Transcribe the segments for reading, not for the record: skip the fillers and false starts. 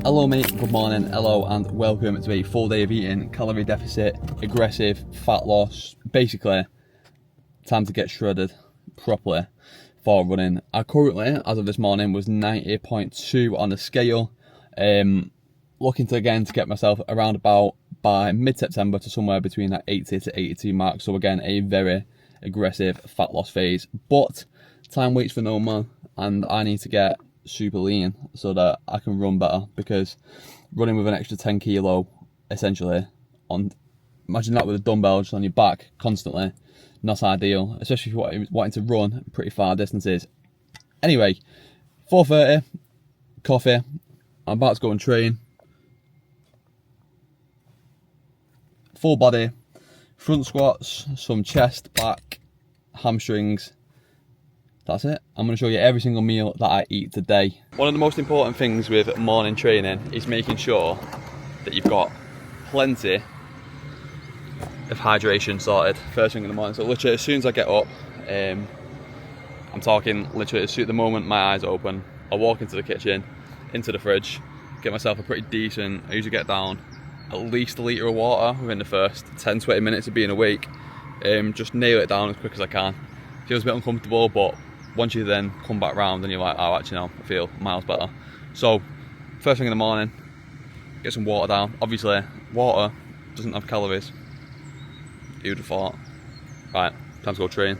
Hello mate, good morning, hello and welcome to a full day of eating, calorie deficit, aggressive, fat loss, basically time to get shredded properly for running. I currently, as of this morning, was 90.2 on the scale, looking to again to get myself around about by mid-September to somewhere between that 80 to 82 mark, so again a very aggressive fat loss phase, but time waits for no man and I need to get super lean so that I can run better, because running with an extra 10 kilo essentially on, imagine that with a dumbbell just on your back constantly, not ideal, especially if you're wanting to run pretty far distances. Anyway, 4:30, coffee, I'm about to go and train. Full body, front squats, some chest, back, hamstrings. That's it. I'm going to show you every single meal that I eat today. One of the most important things with morning training is making sure that you've got plenty of hydration sorted first thing in the morning. So literally as soon as I get up, I'm talking literally at the moment my eyes open, I walk into the kitchen, into the fridge, get myself a pretty decent, I usually get down at least a litre of water within the first 10-20 minutes of being awake. Just nail it down as quick as I can. Feels a bit uncomfortable, but once you then come back round and you're like, oh actually no, I feel miles better. So first thing in the morning, get some water down. Obviously water doesn't have calories. Who'd have thought? Right, time to go train.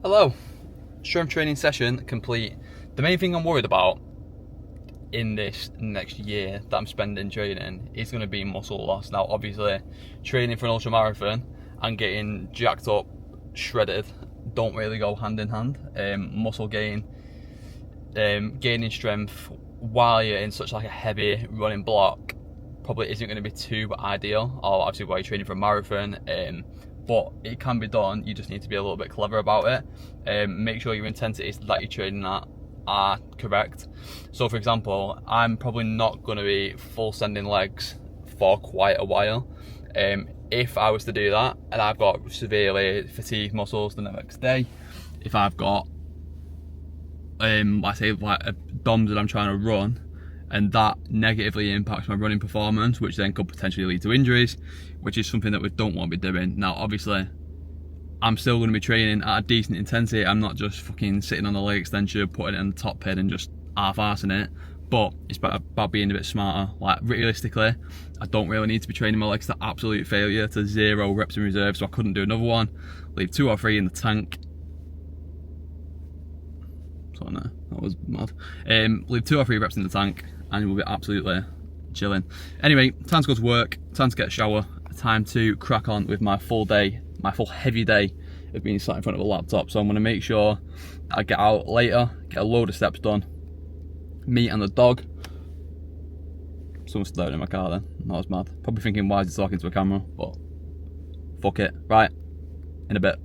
Hello, strength training session complete. The main thing I'm worried about in this next year that I'm spending training is going to be muscle loss. Now obviously training for an ultra marathon and getting jacked up, shredded don't really go hand in hand. Muscle gain, gaining strength while you're in such like a heavy running block probably isn't going to be too ideal, or obviously while you're training for a marathon, but it can be done. You just need to be a little bit clever about it. Make sure your intensities that you're training at are correct. So for example, I'm probably not going to be full sending legs for quite a while. If I was to do that and I've got severely fatigued muscles the next day, if I've got like say like a DOMS that I'm trying to run and that negatively impacts my running performance, which then could potentially lead to injuries, which is something that we don't want to be doing. Now obviously I'm still going to be training at a decent intensity. I'm not just fucking sitting on the leg extension, putting it in the top pin and just half-arsing it. But it's about being a bit smarter. Like realistically, I don't really need to be training my legs to absolute failure, to 0 reps in reserve, so I couldn't do another one. Leave 2 or 3 in the tank. So no, that was mad. Leave 2 or 3 reps in the tank and we'll be absolutely chilling. Anyway, time to go to work, time to get a shower, time to crack on with my full day, my full heavy day of being sat in front of a laptop. So I'm going to make sure I get out later, get a load of steps done. Me and the dog. Someone stood out in my car then, that was mad. Probably thinking, why is he talking to a camera? But fuck it. Right, in a bit.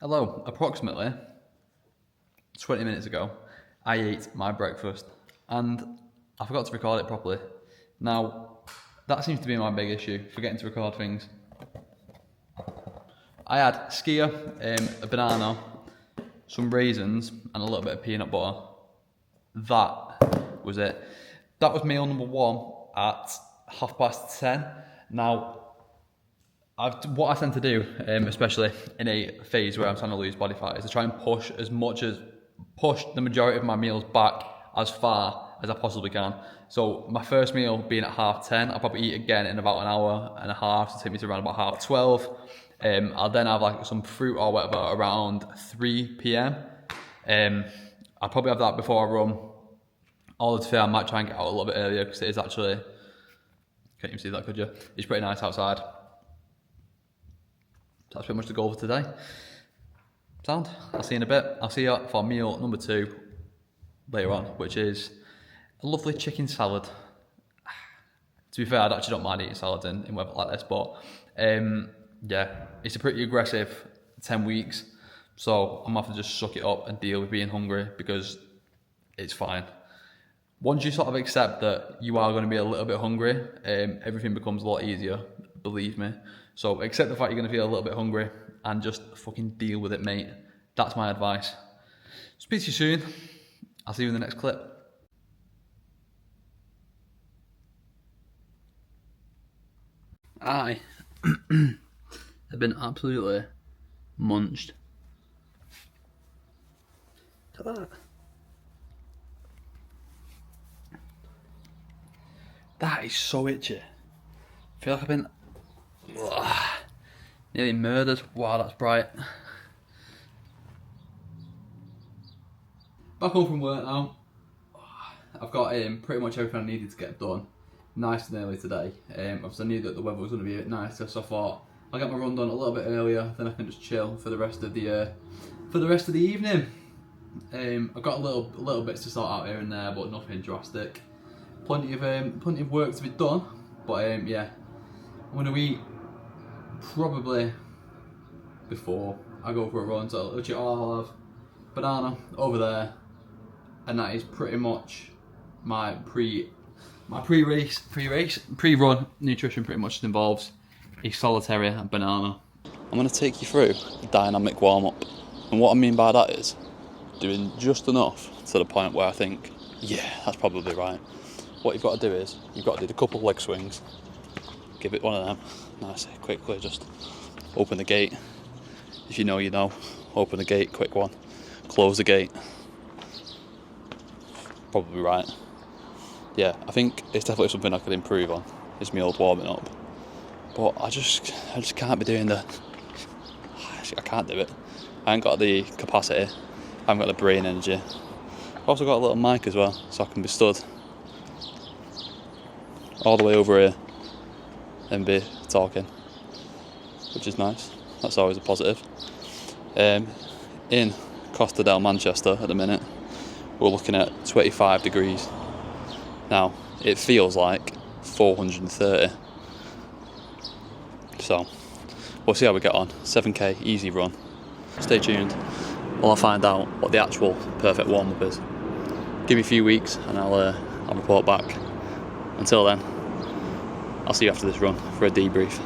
Hello, approximately 20 minutes ago, I ate my breakfast and I forgot to record it properly. Now, that seems to be my big issue, forgetting to record things. I had skyr, a banana, some raisins and a little bit of peanut butter. That was it. That was meal number 1 at 10:30. Now, what I tend to do, especially in a phase where I'm trying to lose body fat, is to try and push the majority of my meals back as far as I possibly can. So my first meal being at 10:30, I'll probably eat again in about an hour and a half to take me to around about 12:30. I'll then have like some fruit or whatever around 3 p.m. I'll probably have that before I run. All to say, I might try and get out a little bit earlier because it is actually, can't even see that, could you? It's pretty nice outside. That's pretty much the goal for today. Sound? I'll see you in a bit. I'll see you for meal number 2 later on, which is a lovely chicken salad. To To be fair, I actually don't mind eating salads in weather like this, but yeah, it's a pretty aggressive 10 weeks. So I'm gonna have to just suck it up and deal with being hungry because it's fine. Once you sort of accept that you are going to be a little bit hungry, everything becomes a lot easier, believe me. So accept the fact you're going to feel a little bit hungry and just fucking deal with it, mate. That's my advice. Speak to you soon. I'll see you in the next clip. I have been absolutely munched. Look at that. That is so itchy. I feel like I've been nearly murdered. Wow, that's bright. Back home from work now. I've got pretty much everything I needed to get done. Nice and early today. Obviously I knew that the weather was going to be a bit nicer, so I thought I'll get my run done a little bit earlier, then I can just chill for the rest of the evening. I've got a little bits to sort out here and there, but nothing drastic. Plenty of work to be done, but yeah, I'm gonna eat probably before I go for a run. So literally all I'll have banana over there, and that is pretty much my pre-run nutrition. Pretty much involves a solitary banana. I'm gonna take you through the dynamic warm-up, and what I mean by that is doing just enough to the point where I think, yeah, that's probably right. What you've got to do is, you've got to do the couple leg swings, give it one of them, nice, quickly, just open the gate. If you know, you know. Open the gate, quick one. Close the gate. Probably right. Yeah, I think it's definitely something I could improve on, is my old warming up. But I just can't be doing the... I can't do it. I ain't got the capacity, I haven't got the brain energy. I've also got a little mic as well, so I can be stood all the way over here and be talking, which is nice. That's always a positive. In Costa del Manchester at the minute, we're looking at 25 degrees. Now, it feels like 430. So, we'll see how we get on. 7k, easy run. Stay tuned while I find out what the actual perfect warm-up is. Give me a few weeks and I'll report back. Until then, I'll see you after this run for a debrief.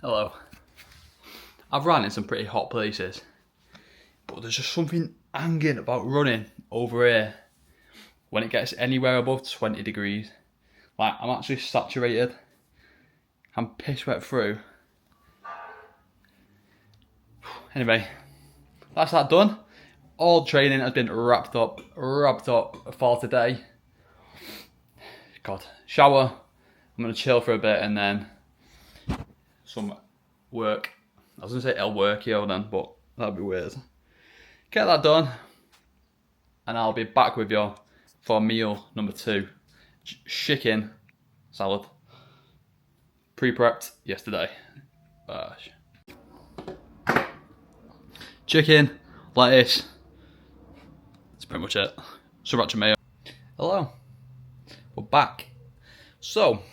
Hello. I've ran in some pretty hot places, but there's just something hanging about running over here when it gets anywhere above 20 degrees. Like, I'm actually saturated. I'm piss wet through. Anyway, that's that done. All training has been wrapped up for today. God, shower. I'm gonna chill for a bit and then some work. I was gonna say I'll work here then, but that'd be weird. Get that done, and I'll be back with you for meal number 2. Chicken salad. Pre-prepped yesterday. Chicken, lettuce. That's pretty much it. Sriracha mayo. Hello. We're back. So,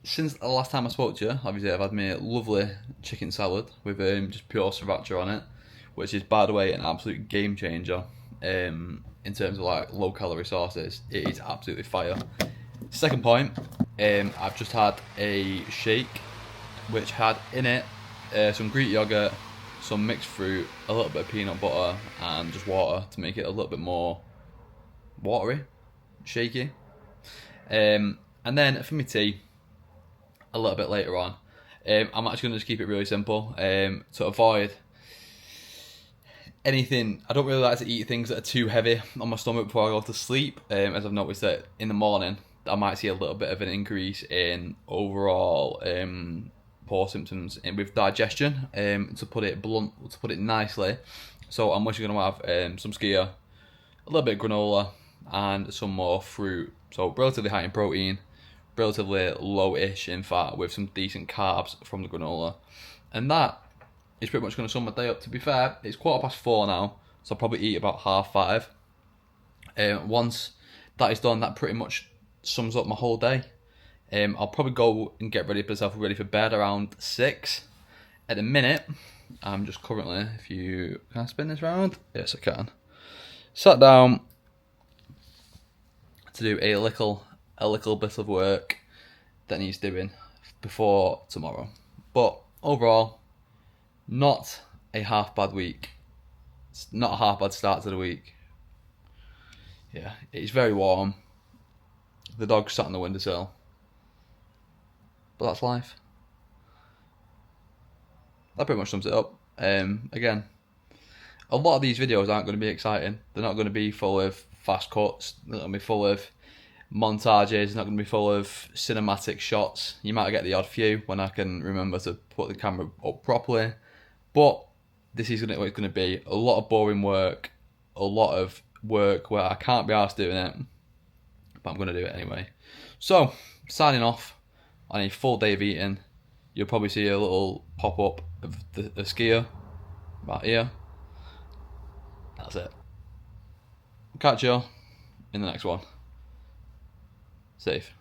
since the last time I spoke to you, obviously I've had my lovely chicken salad with just pure sriracha on it, which is, by the way, an absolute game changer in terms of like low calorie sauces. It is absolutely fire. Second point, I've just had a shake which had in it some Greek yogurt, some mixed fruit, a little bit of peanut butter and just water to make it a little bit more watery, shaky. And then for my tea, a little bit later on, I'm actually going to just keep it really simple to avoid anything. I don't really like to eat things that are too heavy on my stomach before I go to sleep, as I've noticed that in the morning I might see a little bit of an increase in overall poor symptoms with digestion, to put it nicely. So I'm actually going to have some skyr, a little bit of granola and some more fruit. So relatively high in protein, relatively low-ish in fat with some decent carbs from the granola. And that is pretty much going to sum my day up. To be fair, it's 4:15 now, so I'll probably eat about 5:30. Once that is done, that pretty much sums up my whole day. I'll probably go and get myself ready for bed around 6. At the minute, I'm just currently, can I spin this round? Yes, I can. Sat down to do a little bit of work that needs doing before tomorrow. But overall, not a half bad week. It's not a half bad start to the week. Yeah, it's very warm. The dog's sat on the windowsill. But that's life. That pretty much sums it up. Again, a lot of these videos aren't going to be exciting. They're not going to be full of fast cuts. They're not going to be full of montages. They're not going to be full of cinematic shots. You might get the odd few when I can remember to put the camera up properly. But this is what it's going to be. A lot of boring work. A lot of work where I can't be arsed doing it. But I'm going to do it anyway. So, signing off on a full day of eating. You'll probably see a little pop-up of the skier right here. That's it. Catch you in the next one. Safe.